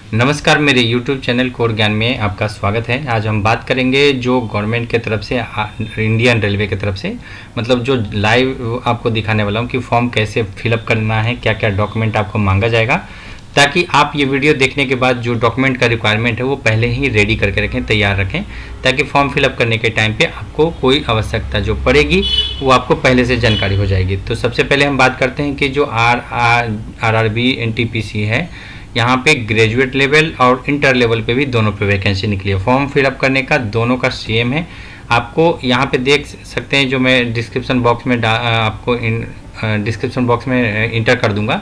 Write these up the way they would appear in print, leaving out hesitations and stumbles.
नमस्कार, मेरे YouTube channel core ज्ञान में आपका स्वागत है। आज हम बात करेंगे जो गवर्नमेंट के तरफ से इंडियन रेलवे की तरफ से मतलब जो लाइव आपको दिखाने वाला हूँ कि फॉर्म कैसे फिलअप करना है, क्या क्या डॉक्यूमेंट आपको मांगा जाएगा, ताकि आप ये वीडियो देखने के बाद जो डॉक्यूमेंट का रिक्वायरमेंट है वो पहले ही रेडी करके रखें, तैयार रखें, ताकि फॉर्म फिलअप करने के टाइम पे आपको कोई आवश्यकता जो पड़ेगी वो आपको पहले से जानकारी हो जाएगी। तो सबसे पहले हम बात करते हैं कि जो RRB NTPC है, यहाँ पे ग्रेजुएट लेवल और इंटर लेवल पे भी दोनों पे वैकेंसी निकली है। फॉर्म फिलअप करने का दोनों का सेम है। आपको यहाँ पे देख सकते हैं, जो मैं डिस्क्रिप्शन बॉक्स में आपको डिस्क्रिप्शन बॉक्स में इंटर कर दूंगा,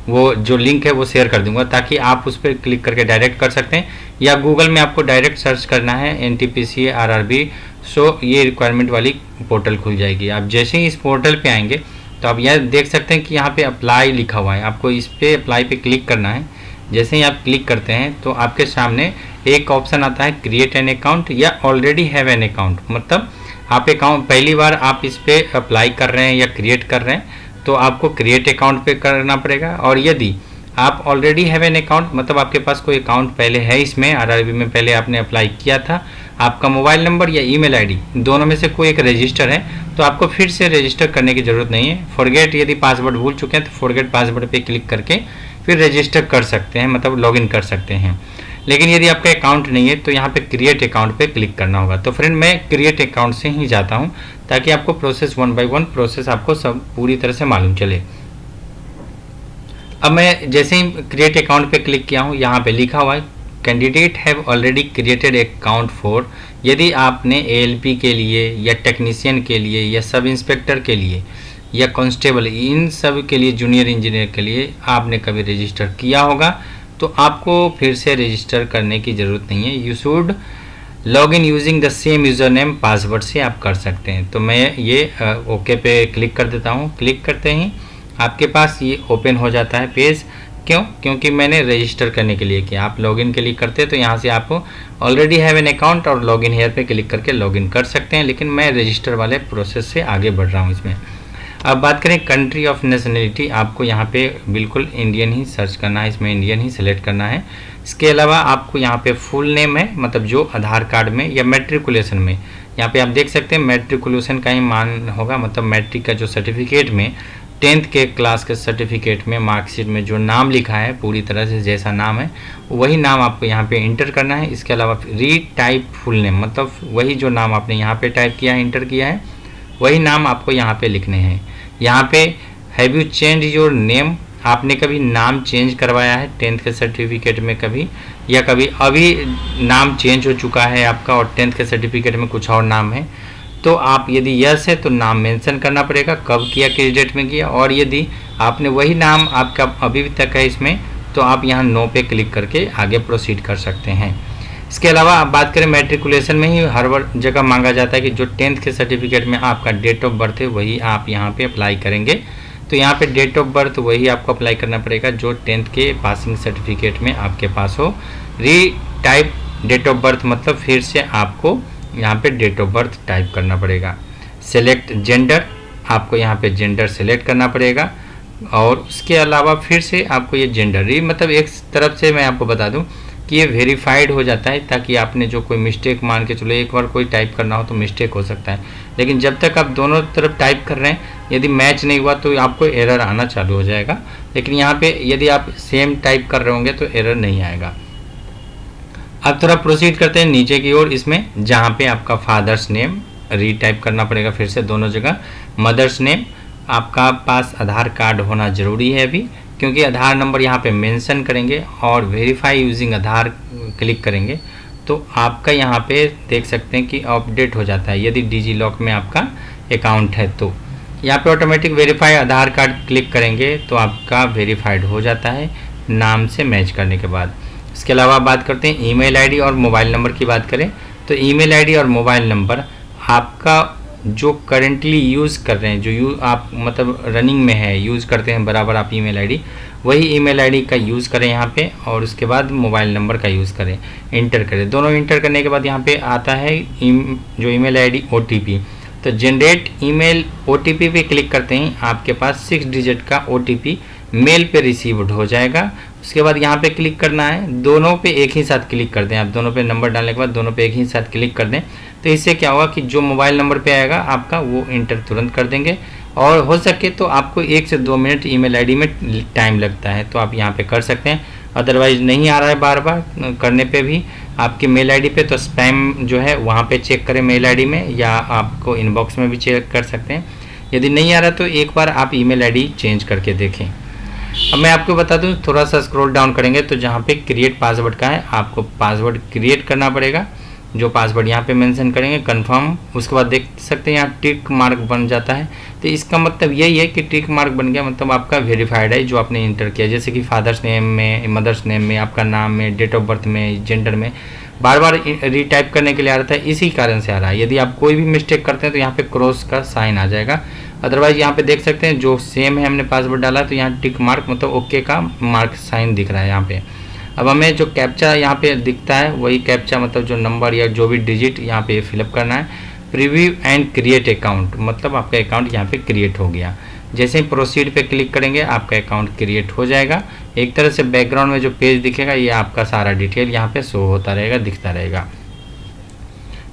वो जो लिंक है वो शेयर कर दूंगा, ताकि आप उस पर क्लिक करके डायरेक्ट कर सकते हैं, या गूगल में आपको डायरेक्ट सर्च करना है NTPC RRB। सो ये रिक्वायरमेंट वाली पोर्टल खुल जाएगी। आप जैसे ही इस पोर्टल पे आएंगे तो आप यह देख सकते हैं कि यहाँ पे अप्लाई लिखा हुआ है। आपको इस पे अप्लाई पे क्लिक करना है। जैसे ही आप क्लिक करते हैं तो आपके सामने एक ऑप्शन आता है क्रिएट एन अकाउंट या ऑलरेडी हैव एन अकाउंट। मतलब आप अकाउंट पहली बार आप इस पे अप्लाई कर रहे हैं या क्रिएट कर रहे हैं तो आपको क्रिएट अकाउंट पे करना पड़ेगा। और यदि आप ऑलरेडी हैव एन अकाउंट, मतलब आपके पास कोई अकाउंट पहले है इसमें, RRB में पहले आपने अप्लाई किया था, आपका मोबाइल नंबर या ईमेल आईडी दोनों में से कोई एक रजिस्टर है, तो आपको फिर से रजिस्टर करने की ज़रूरत नहीं है। फॉरगेट, यदि पासवर्ड भूल चुके हैं तो फॉरगेट पासवर्ड पे क्लिक करके फिर रजिस्टर कर सकते हैं, मतलब लॉगिन कर सकते हैं। लेकिन यदि आपका अकाउंट नहीं है तो यहाँ पे क्रिएट अकाउंट पे क्लिक करना होगा। तो फ्रेंड, मैं क्रिएट अकाउंट से ही जाता हूँ, ताकि आपको प्रोसेस 1 बाय 1 प्रोसेस आपको सब पूरी तरह से मालूम चले। अब मैं जैसे ही क्रिएट अकाउंट पे क्लिक किया हूँ, यहाँ पे लिखा हुआ है candidate have already created account for. यदि आपने ALP के लिए या टेक्नीशियन के लिए या सब इंस्पेक्टर के लिए या कांस्टेबल, इन सब के लिए, जूनियर इंजीनियर के लिए आपने कभी रजिस्टर किया होगा, तो आपको फिर से रजिस्टर करने की ज़रूरत नहीं है। You should log in using the same user name password से आप कर सकते हैं। तो मैं ये ओके पे क्लिक कर देता हूँ। क्लिक करते ही आपके पास ये ओपन हो जाता है पेज। क्योंकि मैंने रजिस्टर करने के लिए किया। आप लॉगिन के लिए करते हैं तो यहाँ से आप ऑलरेडी हैव एन अकाउंट और लॉगिन हेयर पे क्लिक करके लॉगिन कर सकते हैं, लेकिन मैं रजिस्टर वाले प्रोसेस से आगे बढ़ रहा हूँ इसमें। अब बात करें कंट्री ऑफ नेशनलिटी, आपको यहाँ पे बिल्कुल इंडियन ही सर्च करना है, इसमें इंडियन ही सेलेक्ट करना है। इसके अलावा आपको यहाँ पे फुल नेम है, मतलब जो आधार कार्ड में या मैट्रिकुलेशन में, यहाँ पे आप देख सकते हैं मैट्रिकुलेशन का ही मान होगा, मतलब मैट्रिक का जो सर्टिफिकेट में 10th के क्लास के सर्टिफिकेट में मार्कशीट में जो नाम लिखा है, पूरी तरह से जैसा नाम है वही नाम आपको यहाँ पे इंटर करना है। इसके अलावा रीटाइप फुल नेम, मतलब वही जो नाम आपने यहाँ पे टाइप किया है, इंटर किया है, वही नाम आपको यहाँ पे लिखने हैं। यहाँ पे have you change your name, आपने कभी नाम चेंज करवाया है 10th के सर्टिफिकेट में कभी, या कभी अभी नाम चेंज हो चुका है आपका और 10th के सर्टिफिकेट में कुछ और नाम है, तो आप यदि यस है तो नाम मेंशन करना पड़ेगा, कब किया, किस डेट में किया। और यदि आपने वही नाम आपका अभी तक है इसमें, तो आप यहाँ नो पे क्लिक करके आगे प्रोसीड कर सकते हैं। इसके अलावा आप बात करें मैट्रिकुलेशन में ही हर जगह मांगा जाता है कि जो 10th के सर्टिफिकेट में आपका डेट ऑफ बर्थ है वही आप यहाँ पे अप्लाई करेंगे। तो यहाँ पे डेट ऑफ बर्थ वही आपको अप्लाई करना पड़ेगा जो 10th के पासिंग सर्टिफिकेट में आपके पास हो। रीटाइप डेट ऑफ बर्थ, मतलब फिर से आपको यहाँ पे डेट ऑफ बर्थ टाइप करना पड़ेगा। सेलेक्ट जेंडर, आपको यहाँ पे जेंडर सेलेक्ट करना पड़ेगा। और उसके अलावा फिर से आपको ये जेंडर, मतलब एक तरफ से मैं आपको बता दूं कि ये वेरीफाइड हो जाता है, ताकि आपने जो कोई मिस्टेक मान के चलो, एक बार कोई टाइप करना हो तो मिस्टेक हो सकता है, लेकिन जब तक आप दोनों तरफ टाइप कर रहे हैं यदि मैच नहीं हुआ तो आपको एरर आना चालू हो जाएगा। लेकिन यहाँ पे यदि आप सेम टाइप कर रहे होंगे तो एरर नहीं आएगा। अब थोड़ा प्रोसीड करते हैं नीचे की ओर, इसमें जहाँ पे आपका फादर्स नेम रीटाइप करना पड़ेगा फिर से दोनों जगह। मदर्स नेम, आपका पास आधार कार्ड होना ज़रूरी है अभी, क्योंकि आधार नंबर यहाँ पे मेंशन करेंगे और वेरीफाई यूजिंग आधार क्लिक करेंगे तो आपका यहाँ पे देख सकते हैं कि अपडेट हो जाता है। यदि डिजी लॉक में आपका अकाउंट है तो यहाँ पे ऑटोमेटिक वेरीफाई आधार कार्ड क्लिक करेंगे तो आपका वेरीफाइड हो जाता है नाम से मैच करने के बाद। इसके अलावा बात करते हैं ईमेल आईडी और मोबाइल नंबर की बात करें तो ईमेल आईडी और मोबाइल नंबर आपका जो करेंटली यूज़ कर रहे हैं, जो आप मतलब रनिंग में है, यूज़ करते हैं बराबर आप ईमेल आईडी, वही ईमेल आईडी का यूज़ करें यहाँ पे, और उसके बाद मोबाइल नंबर का यूज़ करें, इंटर करें। दोनों इंटर करने के बाद यहाँ पे आता है जो ईमेल आईडी OTP। तो जनरेट ईमेल OTP पे क्लिक करते ही आपके पास 6 डिजिट का OTP मेल पे रिसीव्ड हो जाएगा। उसके बाद यहाँ पे क्लिक करना है, दोनों पे एक ही साथ क्लिक कर दें आप, दोनों पे नंबर डालने के बाद दोनों पे एक ही साथ क्लिक कर दें। तो इससे क्या होगा कि जो मोबाइल नंबर पे आएगा आपका वो इंटर तुरंत कर देंगे, और हो सके तो आपको 1 से 2 मिनट ईमेल आईडी में टाइम लगता है, तो आप यहाँ पे कर सकते हैं। अदरवाइज नहीं आ रहा है बार बार करने पे भी आपकी मेल आईडी पे, तो स्पैम जो है वहाँ पे चेक करें मेल आईडी में, या आपको इनबॉक्स में भी चेक कर सकते हैं। यदि नहीं आ रहा तो एक बार आप ईमेल आईडी चेंज करके देखें। अब मैं आपको बता दूं, थोड़ा सा स्क्रॉल डाउन करेंगे तो जहाँ पे क्रिएट पासवर्ड का है, आपको पासवर्ड क्रिएट करना पड़ेगा। जो पासवर्ड यहाँ पे मेंशन करेंगे कंफर्म, उसके बाद देख सकते हैं यहाँ टिक मार्क बन जाता है। तो इसका मतलब यही है कि टिक मार्क बन गया मतलब आपका वेरीफाइड है जो आपने इंटर किया। जैसे कि फादर्स नेम में, मदर्स नेम में, आपका नाम में, डेट ऑफ बर्थ में, जेंडर में बार बार रीटाइप करने के लिए आ रहा था, इसी कारण से आ रहा है। यदि आप कोई भी मिस्टेक करते हैं तो यहाँ पे क्रॉस का साइन आ जाएगा। अदरवाइज यहाँ पे देख सकते हैं जो सेम है हमने पासवर्ड डाला, तो यहाँ टिक मार्क मतलब ओके का मार्क साइन दिख रहा है यहाँ पे। अब हमें जो कैप्चा यहाँ पे दिखता है वही कैप्चा मतलब जो नंबर या जो भी डिजिट यहाँ पे फिलअप करना है। प्रीव्यू एंड क्रिएट अकाउंट मतलब आपका अकाउंट यहाँ पे क्रिएट हो गया। जैसे ही प्रोसीड पे क्लिक करेंगे आपका अकाउंट क्रिएट हो जाएगा। एक तरह से बैकग्राउंड में जो पेज दिखेगा ये आपका सारा डिटेल यहाँ पे शो होता रहेगा, दिखता रहेगा।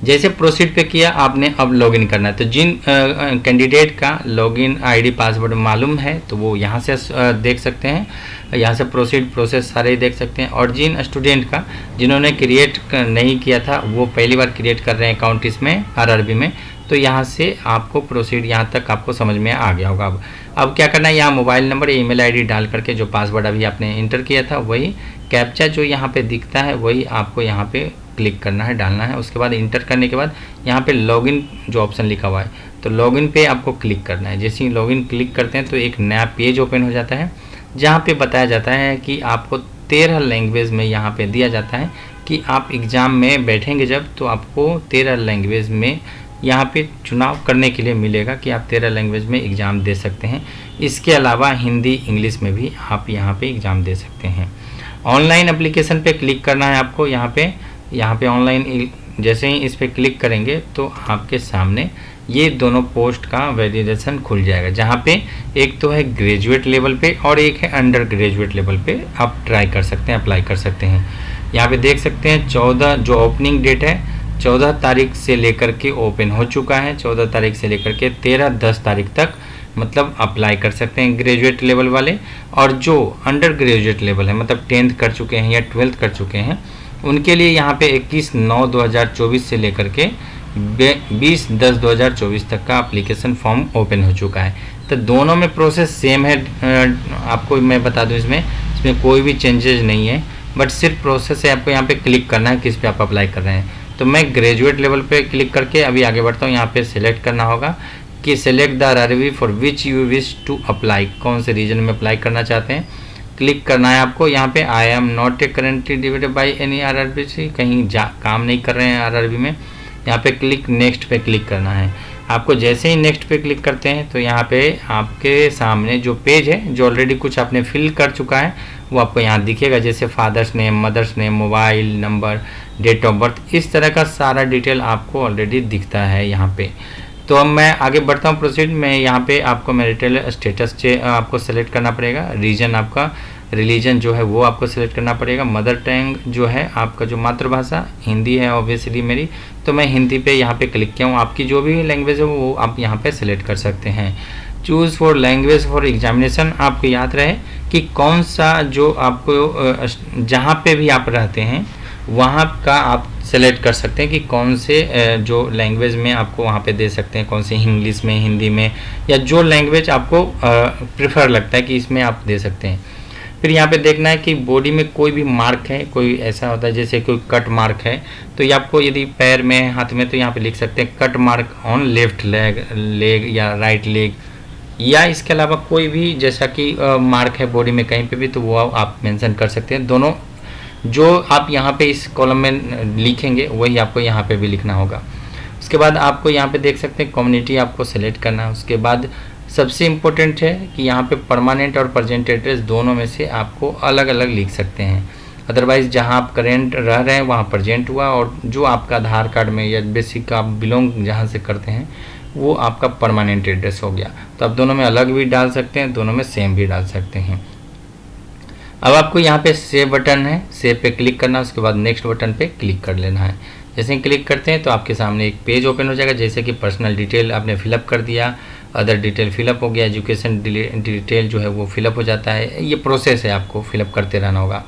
जैसे प्रोसीड पे किया आपने, अब लॉगिन करना है। तो जिन कैंडिडेट का लॉगिन आईडी पासवर्ड मालूम है तो वो यहाँ से देख सकते हैं, यहाँ से प्रोसीड प्रोसेस सारे ही देख सकते हैं। और जिन स्टूडेंट का जिन्होंने क्रिएट नहीं किया था वो पहली बार क्रिएट कर रहे हैं अकाउंट इसमें आरआरबी में, तो यहाँ से आपको प्रोसीड यहाँ तक आपको समझ में आ गया होगा। अब क्या करना है, यहाँ मोबाइल नंबर या ईमेल आईडी डाल करके जो पासवर्ड अभी आपने इंटर किया था वही कैप्चा जो यहाँ पे दिखता है वही आपको यहाँ पे क्लिक करना है, डालना है। उसके बाद इंटर करने के बाद यहाँ पे लॉगिन जो ऑप्शन लिखा हुआ है तो लॉगिन पे आपको क्लिक करना है। जैसे ही लॉगिन क्लिक करते हैं तो एक नया पेज ओपन हो जाता है जहाँ पे बताया जाता है कि आपको 13 लैंग्वेज में यहाँ पे दिया जाता है कि आप एग्ज़ाम में बैठेंगे जब तो आपको 13 लैंग्वेज में यहाँ पे चुनाव करने के लिए मिलेगा कि आप 13 लैंग्वेज में एग्ज़ाम दे सकते हैं। इसके अलावा हिंदी इंग्लिश में भी आप यहाँ पे एग्ज़ाम दे सकते हैं। ऑनलाइन एप्लीकेशन पे क्लिक करना है आपको। यहाँ पे ऑनलाइन जैसे ही इस पर क्लिक करेंगे तो आपके सामने ये दोनों पोस्ट का वैलिडेशन खुल जाएगा, जहाँ पे एक तो है ग्रेजुएट लेवल पे और एक है अंडर ग्रेजुएट लेवल पे आप ट्राई कर सकते हैं, अप्लाई कर सकते हैं। यहाँ पे देख सकते हैं 14 जो ओपनिंग डेट है 14 तारीख से लेकर के ओपन हो चुका है, 14 तारीख से लेकर के 10 तारीख तक मतलब अप्लाई कर सकते हैं ग्रेजुएट लेवल वाले। और जो अंडर ग्रेजुएट लेवल है मतलब 10th कर चुके हैं या 12th कर चुके हैं उनके लिए यहाँ पे 21/9/2024 से लेकर के 20/10/2024 तक का एप्लीकेशन फॉर्म ओपन हो चुका है। तो दोनों में प्रोसेस सेम है। आपको मैं बता दूं इसमें कोई भी चेंजेस नहीं है, बट सिर्फ प्रोसेस है। आपको यहाँ पे क्लिक करना है किस पे आप अप्लाई कर रहे हैं। तो मैं ग्रेजुएट लेवल पे क्लिक करके अभी आगे बढ़ता हूँ। यहाँ पे सिलेक्ट करना होगा कि select the RRB for which you wish to apply, कौन से रीजन में अप्लाई करना चाहते हैं क्लिक करना है आपको। यहाँ पे I am not a currently deviated by any RRB, से कहीं काम नहीं कर रहे हैं आरआरबी में। यहाँ पे क्लिक नेक्स्ट पे क्लिक करना है आपको। जैसे ही नेक्स्ट पे क्लिक करते हैं तो यहाँ पे आपके सामने जो पेज है जो ऑलरेडी कुछ आपने फिल कर चुका है वो आपको यहाँ दिखेगा, जैसे father's name, mother's name, mobile number, date of birth, इस तरह का सारा डिटेल आपको ऑलरेडी दिखता है यहाँ पे। तो अब मैं आगे बढ़ता हूँ प्रोसीड में। यहाँ पे आपको मैरिटल स्टेटस आपको सेलेक्ट करना पड़ेगा। रीजन आपका रिलीजन जो है वो आपको सेलेक्ट करना पड़ेगा। मदर टंग जो है आपका जो मातृभाषा हिंदी है ऑब्वियसली मेरी, तो मैं हिंदी पे यहाँ पे क्लिक किया हूँ। आपकी जो भी लैंग्वेज है वो आप यहाँ पे सेलेक्ट कर सकते हैं। Choose for language for examination, आपको याद रहे कि कौन सा जो आपको जहाँ पे भी आप रहते हैं वहाँ का आप सेलेक्ट कर सकते हैं कि कौन से जो लैंग्वेज में आपको वहाँ पे दे सकते हैं, कौन से इंग्लिश में, हिंदी में, या जो लैंग्वेज आपको प्रेफर लगता है कि इसमें आप दे सकते हैं। फिर यहाँ पे देखना है कि बॉडी में कोई भी मार्क है, कोई ऐसा होता है जैसे कोई कट मार्क है तो ये आपको यदि पैर में, हाथ में, तो यहाँ पे लिख सकते हैं cut mark on left leg या राइट लेग, या इसके अलावा कोई भी जैसा कि मार्क है बॉडी में कहीं पे भी तो वो आप मेंशन कर सकते हैं। दोनों जो आप यहाँ पे इस कॉलम में लिखेंगे वही आपको यहाँ पे भी लिखना होगा। उसके बाद आपको यहाँ पे देख सकते हैं कम्युनिटी आपको सेलेक्ट करना है। उसके बाद सबसे इम्पोर्टेंट है कि यहाँ पे परमानेंट और प्रेजेंट एड्रेस दोनों में से आपको अलग अलग लिख सकते हैं। अदरवाइज़ जहाँ आप करेंट रह रहे हैं वहाँ प्रेजेंट हुआ, और जो आपका आधार कार्ड में या बेसिक आप बिलोंग जहाँ से करते हैं वो आपका परमानेंट एड्रेस हो गया। तो आप दोनों में अलग भी डाल सकते हैं, दोनों में सेम भी डाल सकते हैं। अब आपको यहाँ पे सेव बटन है, सेव पे क्लिक करना, उसके बाद नेक्स्ट बटन पे क्लिक कर लेना है। जैसे ही क्लिक करते हैं तो आपके सामने एक पेज ओपन हो जाएगा, जैसे कि पर्सनल डिटेल आपने फिलअप कर दिया, अदर डिटेल फिलअप हो गया, एजुकेशन डिटेल जो है वो फिलअप हो जाता है। ये प्रोसेस है, आपको फिलअप करते रहना होगा।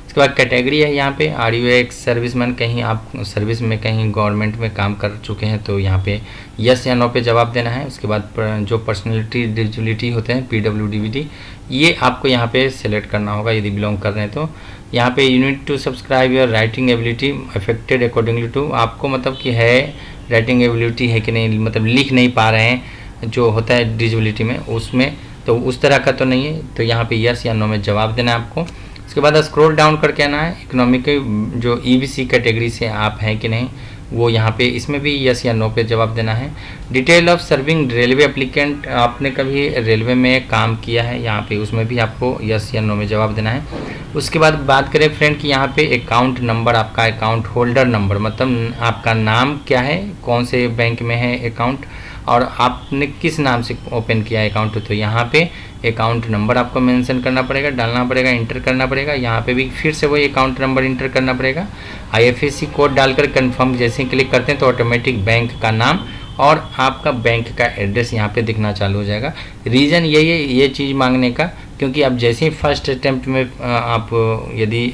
इसके बाद कैटेगरी है यहाँ पे, आर यू एक सर्विसमैन, कहीं आप सर्विस में कहीं गवर्नमेंट में काम कर चुके हैं तो यहाँ पे यस या नो पे जवाब देना है। उसके बाद जो पर्सनैलिटी डिसेबिलिटी होते हैं PWDVD, ये आपको यहाँ पे सेलेक्ट करना होगा यदि बिलोंग कर रहे हैं तो। यहाँ पे you need to subscribe your writing ability affected accordingly to, आपको मतलब कि है राइटिंग एबिलिटी है कि नहीं, मतलब लिख नहीं पा रहे हैं जो होता है डिसेबिलिटी में, उसमें तो उस तरह का तो नहीं है, तो यहाँ पे यस या नो में जवाब देना है आपको। उसके बाद स्क्रॉल डाउन करके आना है, इकोनॉमिक जो EBC कैटेगरी से आप हैं कि नहीं वो यहाँ पे, इसमें भी यस या नो पे जवाब देना है। Detail of serving railway applicant, आपने कभी रेलवे में काम किया है यहाँ पे, उसमें भी आपको यस या नो में जवाब देना है। उसके बाद बात करें फ्रेंड कि यहाँ पे अकाउंट नंबर, आपका अकाउंट होल्डर नंबर, मतलब आपका नाम क्या है, कौन से बैंक में है अकाउंट और आपने किस नाम से ओपन किया है अकाउंट, तो यहाँ पे अकाउंट नंबर आपको मेंशन करना पड़ेगा, डालना पड़ेगा, इंटर करना पड़ेगा। यहाँ पे भी फिर से वही अकाउंट नंबर इंटर करना पड़ेगा। IFSC कोड डालकर कंफर्म जैसे ही क्लिक करते हैं तो ऑटोमेटिक बैंक का नाम और आपका बैंक का एड्रेस यहाँ पे दिखना चालू हो जाएगा। रीज़न यही है ये चीज़ मांगने का, क्योंकि अब जैसे ही फर्स्ट अटैम्प्ट में आप यदि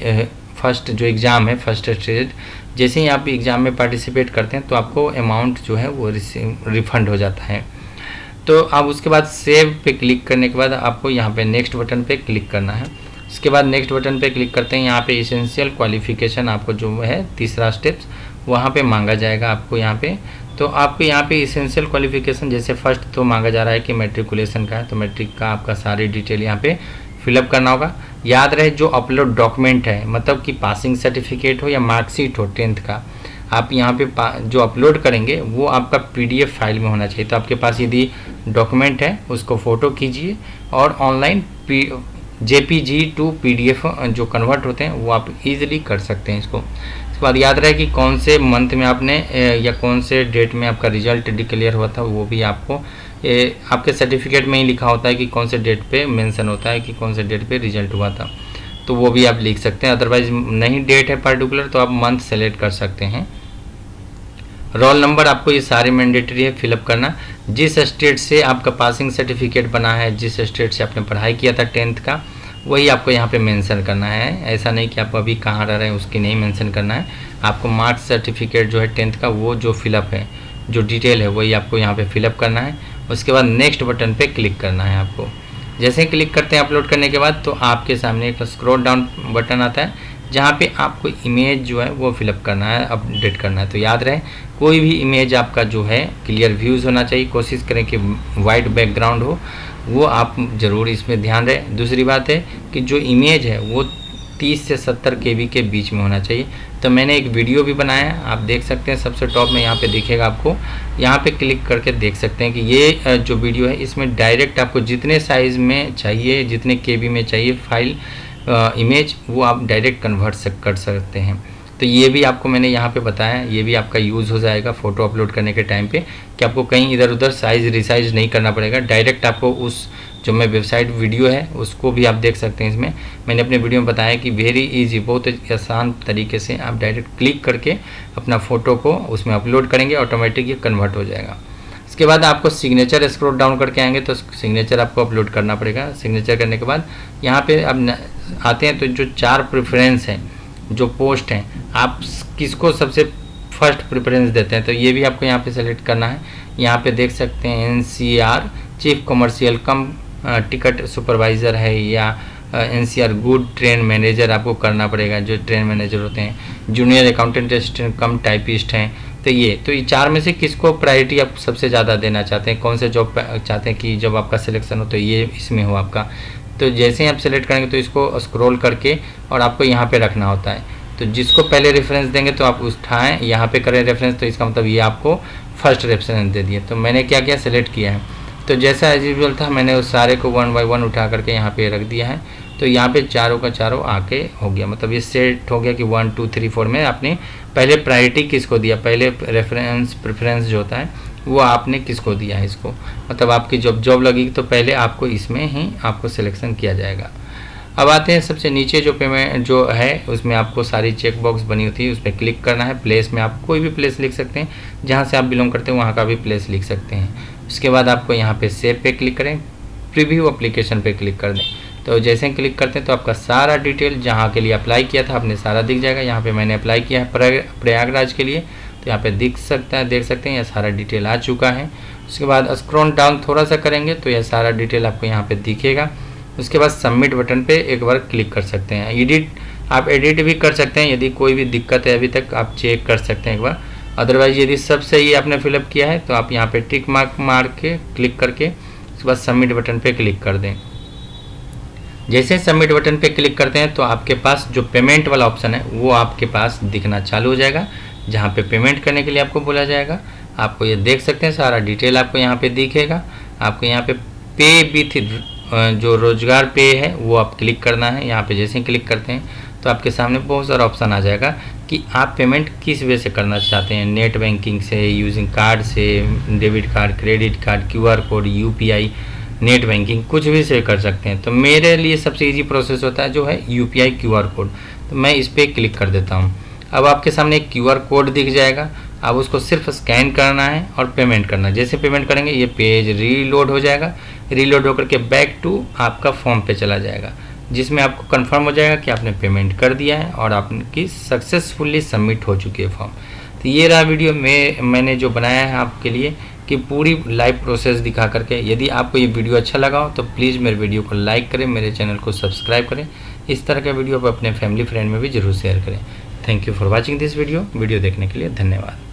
फर्स्ट जो एग्ज़ाम है फर्स्ट स्टेज, जैसे ही आप एग्ज़ाम में पार्टिसिपेट करते हैं तो आपको अमाउंट जो है वो रिफंड हो जाता है। तो अब उसके बाद सेव पे क्लिक करने के बाद आपको यहाँ पे नेक्स्ट बटन पे क्लिक करना है। उसके बाद नेक्स्ट बटन पे क्लिक करते हैं, यहाँ पे एसेंशियल क्वालिफिकेशन आपको जो है तीसरा स्टेप्स वहाँ पे मांगा जाएगा आपको यहाँ पे। तो आपको यहाँ पे एसेंशियल क्वालिफिकेशन जैसे फर्स्ट तो मांगा जा रहा है कि मैट्रिकुलेशन का है, तो मैट्रिक का आपका सारी डिटेल यहाँ पे फिलअप करना होगा। याद रहे जो अपलोड डॉक्यूमेंट है, मतलब कि पासिंग सर्टिफिकेट हो या मार्कशीट हो 10th का, आप यहाँ पे जो अपलोड करेंगे वो आपका PDF फाइल में होना चाहिए। तो आपके पास यदि डॉक्यूमेंट है उसको फ़ोटो कीजिए और ऑनलाइन JPG टू PDF जो कन्वर्ट होते हैं वो आप इजीली कर सकते हैं इसको। इसके बाद याद रहे कि कौन से मंथ में आपने या कौन से डेट में आपका रिजल्ट डिक्लेयर हुआ था, वो भी आपको आपके सर्टिफिकेट में ही लिखा होता है कि कौन से डेट पे मेंशन होता है कि कौन से डेट पे रिजल्ट हुआ था, तो वो भी आप लिख सकते हैं। अदरवाइज नहीं डेट है पर्टिकुलर तो आप मंथ सेलेक्ट कर सकते हैं। रोल नंबर आपको ये सारे मैंडेटरी है फिलअप करना। जिस स्टेट से आपका पासिंग सर्टिफिकेट बना है, जिस स्टेट से आपने पढ़ाई किया था 10th का, वही आपको यहाँ पे मेंशन करना है। ऐसा नहीं कि आप अभी कहाँ रह रहे हैं उसकी नहीं मेंशन करना है, आपको मार्क्स सर्टिफिकेट जो है 10th का वो जो फिलअप है, जो डिटेल है वही आपको यहाँ पे फिलअप करना है। उसके बाद नेक्स्ट बटन पे क्लिक करना है आपको। जैसे ही क्लिक करते हैं अपलोड करने के बाद तो आपके सामने एक स्क्रॉल डाउन बटन आता है जहाँ पे आपको इमेज जो है वो फिलअप करना है, अपडेट करना है। तो याद रहे कोई भी इमेज आपका जो है क्लियर व्यूज़ होना चाहिए, कोशिश करें कि वाइट बैकग्राउंड हो, वो आप ज़रूर इसमें ध्यान दें। दूसरी बात है कि जो इमेज है वो 30 से 70 KB के बीच में होना चाहिए। तो मैंने एक वीडियो भी बनाया है, आप देख सकते हैं, सबसे टॉप में यहाँ पे दिखेगा आपको, यहाँ पे क्लिक करके देख सकते हैं कि ये जो वीडियो है इसमें डायरेक्ट आपको जितने साइज़ में चाहिए, जितने KB में चाहिए फाइल इमेज, वो आप डायरेक्ट कन्वर्ट कर सकते हैं। तो ये भी आपको मैंने यहाँ पे बताया, ये भी आपका यूज़ हो जाएगा फ़ोटो अपलोड करने के टाइम पे कि आपको कहीं इधर उधर साइज़ रिसाइज नहीं करना पड़ेगा। डायरेक्ट आपको उस जो मैं वेबसाइट वीडियो है उसको भी आप देख सकते हैं। इसमें मैंने अपने वीडियो में बताया कि वेरी इजी, बहुत आसान तरीके से आप डायरेक्ट क्लिक करके अपना फ़ोटो को उसमें अपलोड करेंगे, ऑटोमेटिक ये कन्वर्ट हो जाएगा। इसके बाद आपको सिग्नेचर स्क्रॉल डाउन करके आएंगे तो सिग्नेचर आपको अपलोड करना पड़ेगा। सिग्नेचर करने के बाद यहाँ पे अब आते हैं तो जो 4 प्रेफरेंस हैं, जो पोस्ट हैं, आप किसको सबसे फर्स्ट प्रेफरेंस देते हैं, तो ये भी आपको यहाँ पे सेलेक्ट करना है। यहाँ पे देख सकते हैं NCR चीफ कमर्शियल कम टिकट सुपरवाइज़र है या NCR गुड ट्रेन मैनेजर आपको करना पड़ेगा, जो ट्रेन मैनेजर होते हैं। जूनियर अकाउंटेंट असिस्टेंट कम टाइपिस्ट हैं। तो ये 4 में से किसको प्रायोरिटी आप सबसे ज़्यादा देना चाहते हैं, कौन से जॉब चाहते हैं कि जब आपका सिलेक्शन हो तो ये इसमें हो आपका। तो जैसे ही आप सेलेक्ट करेंगे तो इसको स्क्रॉल करके और आपको यहाँ पे रखना होता है। तो जिसको पहले रेफरेंस देंगे तो आप उठाएं, यहाँ पे करें रेफरेंस, तो इसका मतलब ये आपको फर्स्ट रेफरेंस दे दिए। तो मैंने क्या किया, सेलेक्ट किया है। तो जैसा एज यूजुअल था मैंने उस सारे को 1 बाय 1 उठा करके यहाँ पे रख दिया है। तो यहाँ पे चारों का चारों आके हो गया, मतलब ये सेट हो गया कि 1 2 3 4 में आपने पहले प्रायोरिटी किसको दिया, पहले रेफरेंस प्रेफरेंस जो होता है वो आपने किसको दिया है इसको, मतलब आपकी जब जॉब लगेगी तो पहले आपको इसमें ही आपको सिलेक्शन किया जाएगा। अब आते हैं सबसे नीचे जो पेमेंट जो है उसमें आपको सारी चेक बॉक्स बनी होती है, उस पर क्लिक करना है। प्लेस में आप कोई भी प्लेस लिख सकते हैं, जहाँ से आप बिलोंग करते हैं वहाँ का भी प्लेस लिख सकते हैं। उसके बाद आपको यहाँ पे सेव पे क्लिक करें, प्रीव्यू एप्लीकेशन पे क्लिक कर दें। तो जैसे ही क्लिक करते हैं तो आपका सारा डिटेल जहाँ के लिए अप्लाई किया था आपने सारा दिख जाएगा। यहाँ पे मैंने अप्लाई किया है प्रयागराज के लिए, तो यहाँ पे देख सकते हैं यह सारा डिटेल आ चुका है। उसके बाद स्क्रॉल डाउन थोड़ा सा करेंगे तो यह सारा डिटेल आपको यहाँ पे दिखेगा। उसके बाद सबमिट बटन पे एक बार क्लिक कर सकते हैं। आप एडिट भी कर सकते हैं, यदि कोई भी दिक्कत है अभी तक आप चेक कर सकते हैं एक बार। अदरवाइज यदि सब सही आपने फिलअप किया है तो आप यहाँ पे टिक मार्क मार के क्लिक करके उसके बाद सबमिट बटन पे क्लिक कर दें। जैसे सबमिट बटन पे क्लिक करते हैं तो आपके पास जो पेमेंट वाला ऑप्शन है वो आपके पास दिखना चालू हो जाएगा, जहाँ पे पेमेंट करने के लिए आपको बोला जाएगा। आपको ये देख सकते हैं सारा डिटेल आपको यहाँ पे दिखेगा। आपको यहाँ पे पे विथ जो रोजगार पे है वो आप क्लिक करना है। यहाँ पे जैसे ही क्लिक करते हैं तो आपके सामने बहुत सारा ऑप्शन आ जाएगा कि आप पेमेंट किस वे से करना चाहते हैं, नेट बैंकिंग से, यूजिंग कार्ड से, debit card, credit card, QR code, UPI, net banking, कुछ भी से कर सकते हैं। तो मेरे लिए सबसे इजी प्रोसेस होता है जो है UPI QR कोड, तो मैं इस पर क्लिक कर देता हूँ। अब आपके सामने एक QR कोड दिख जाएगा, आप उसको सिर्फ स्कैन करना है और पेमेंट करना है। जैसे पेमेंट करेंगे ये पेज रीलोड हो जाएगा, रीलोड होकर के बैक टू आपका फॉर्म पे चला जाएगा, जिसमें आपको कंफर्म हो जाएगा कि आपने पेमेंट कर दिया है और आपकी सक्सेसफुली सबमिट हो चुकी है फॉर्म। तो ये रहा वीडियो मैंने जो बनाया है आपके लिए कि पूरी लाइव प्रोसेस दिखा करके। यदि आपको ये वीडियो अच्छा लगा हो तो प्लीज़ मेरे वीडियो को लाइक करें, मेरे चैनल को सब्सक्राइब करें। इस तरह का वीडियो आप अपने फैमिली फ्रेंड में भी ज़रूर शेयर करें। Thank you for watching this video देखने के लिए धन्यवाद।